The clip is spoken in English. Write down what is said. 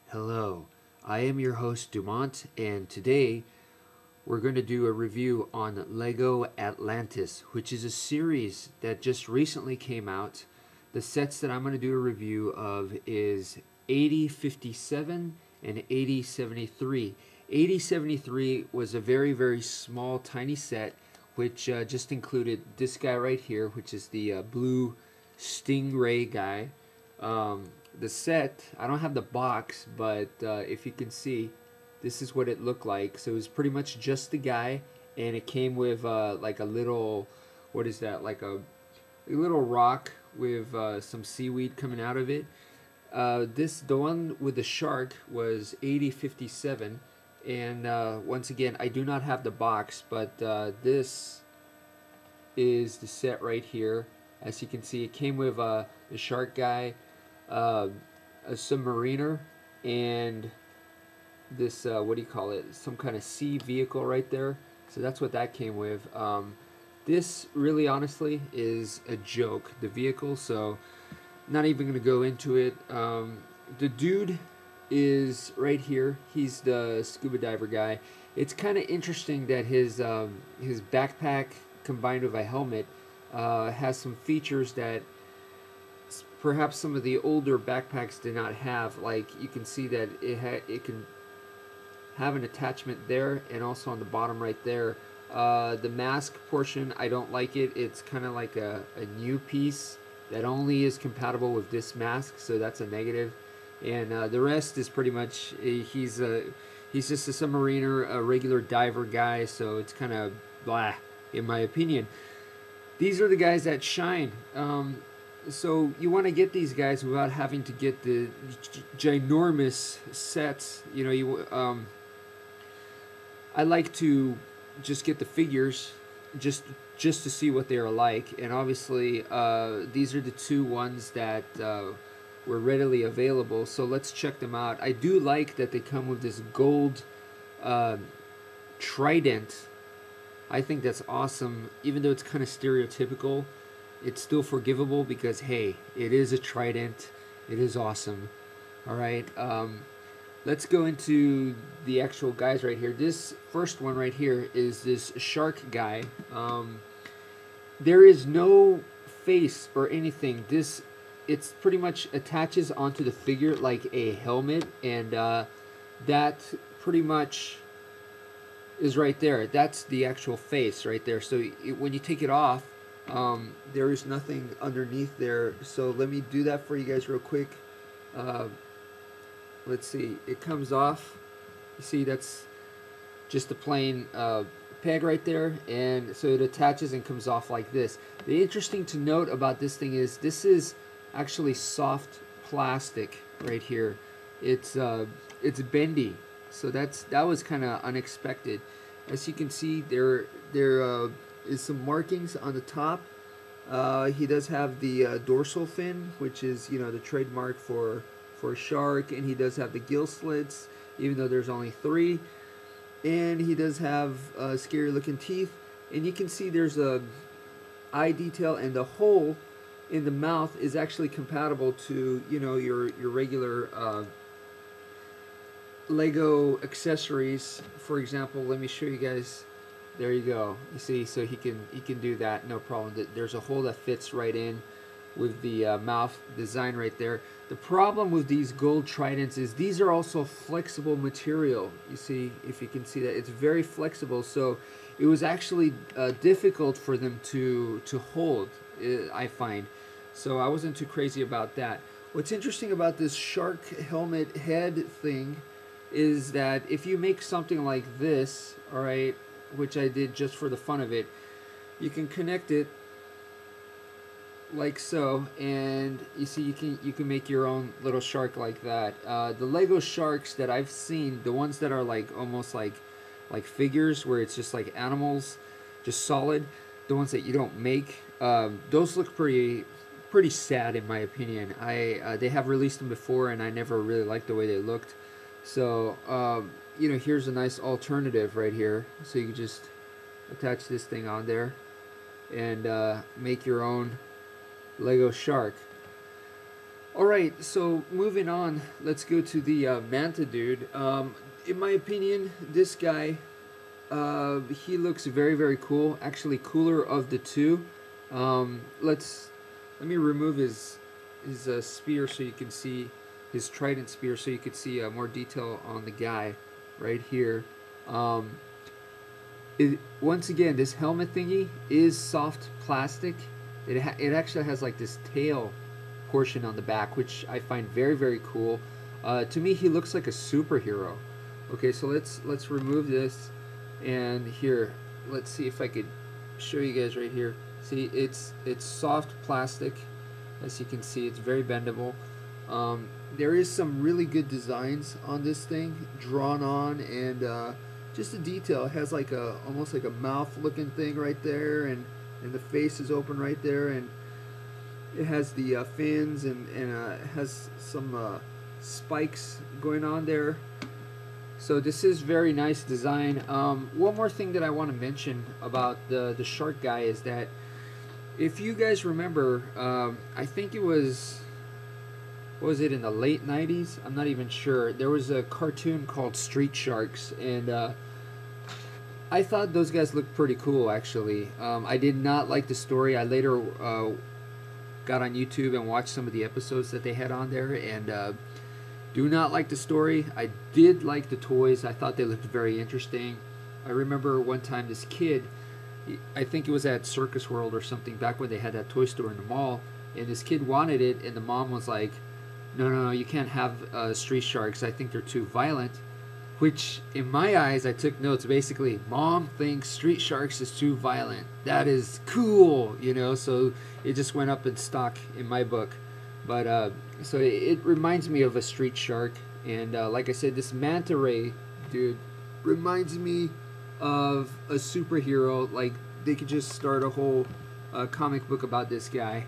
Hello, I am your host Dumont, and today we're going to do a review on Lego Atlantis, which is a series that just recently came out. The sets that I'm going to do a review of is 8057 and 8073. 8073 was a very small, tiny set which just included this guy right here, which is the blue stingray guy. The set, I don't have the box, but if you can see, this is what it looked like. So it was pretty much just the guy, and it came with like a little, what is that, like a little rock with some seaweed coming out of it. The one with the shark was 8057, and once again, I do not have the box, but this is the set right here. As you can see, it came with the shark guy, a submariner, and this what do you call it, some kind of sea vehicle right there. So that's what that came with. This really honestly is a joke, the vehicle, so not even gonna go into it. The dude is right here. He's the scuba diver guy. It's kind of interesting that his backpack combined with a helmet has some features that perhaps some of the older backpacks did not have. Like, you can see that it can have an attachment there, and also on the bottom right there. The mask portion, I don't like it. It's kind of like a new piece that only is compatible with this mask, so that's a negative. And the rest is pretty much, he's just a submariner, a regular diver guy, so it's kind of blah, in my opinion. These are the guys that shine. So you want to get these guys without having to get the ginormous sets. You know, I like to just get the figures, just to see what they are like. And obviously, these are the two ones that were readily available. So let's check them out. I do like that they come with this gold trident. I think that's awesome. Even though it's kind of stereotypical, it's still forgivable because, hey, it is a trident. It is awesome. All right, let's go into the actual guys right here. This first one right here is this shark guy. There is no face or anything. It's pretty much attaches onto the figure like a helmet, and that pretty much is right there. That's the actual face right there. So when you take it off, there is nothing underneath there. So let me do that for you guys real quick. Let's see, it comes off. You see, that's just a plain peg right there, and so it attaches and comes off like this. The interesting to note about this thing is this is actually soft plastic right here. It's bendy, so that was kind of unexpected. As you can see, there is some markings on the top. He does have the dorsal fin, which is, you know, the trademark for a shark, and he does have the gill slits, even though there's only 3. And he does have scary looking teeth, and you can see there's a eye detail, and the hole in the mouth is actually compatible to, you know, your regular Lego accessories. For example, let me show you guys. There you go. You see, so he can do that, no problem. There's a hole that fits right in with the mouth design right there. The problem with these gold tridents is these are also flexible material. You see, if you can see that, it's very flexible. So it was actually difficult for them to hold, I find. So I wasn't too crazy about that. What's interesting about this shark helmet head thing is that if you make something like this, all right, which I did just for the fun of it, you can connect it like so, and you see, you can make your own little shark like that. The Lego sharks that I've seen, the ones that are like almost like figures, where it's just like animals, just solid, the ones that you don't make, those look pretty sad in my opinion. They have released them before, and I never really liked the way they looked. So you know, here's a nice alternative right here. So you can just attach this thing on there and make your own Lego shark. Alright, so moving on, let's go to the Manta dude. In my opinion, this guy, he looks very, very cool. Actually, cooler of the two. Let me remove his spear so you can see his trident spear, so you can see more detail on the guy right here. Once again, this helmet thingy is soft plastic. It actually has like this tail portion on the back, which I find very, very cool. To me, he looks like a superhero. Okay, so let's remove this, and here, let's see if I could show you guys right here. See, it's soft plastic. As you can see, it's very bendable. There is some really good designs on this thing drawn on, and just the detail. It has like almost like a mouth looking thing right there, and the face is open right there, and it has the fins, and it has some spikes going on there. So this is very nice design. One more thing that I want to mention about the shark guy is that, if you guys remember, I think it was, what was it, in the late 90s? I'm not even sure. There was a cartoon called Street Sharks, and I thought those guys looked pretty cool, actually. I did not like the story. I later got on YouTube and watched some of the episodes that they had on there, and do not like the story. I did like the toys. I thought they looked very interesting. I remember one time this kid, I think it was at Circus World or something, back when they had that toy store in the mall, and this kid wanted it, and the mom was like, no, you can't have street sharks. I think they're too violent. Which, in my eyes, I took notes. Basically, mom thinks street sharks is too violent. That is cool, you know. So it just went up in stock in my book. But so it reminds me of a street shark, and like I said, this manta ray dude reminds me of a superhero. Like, they could just start a whole comic book about this guy.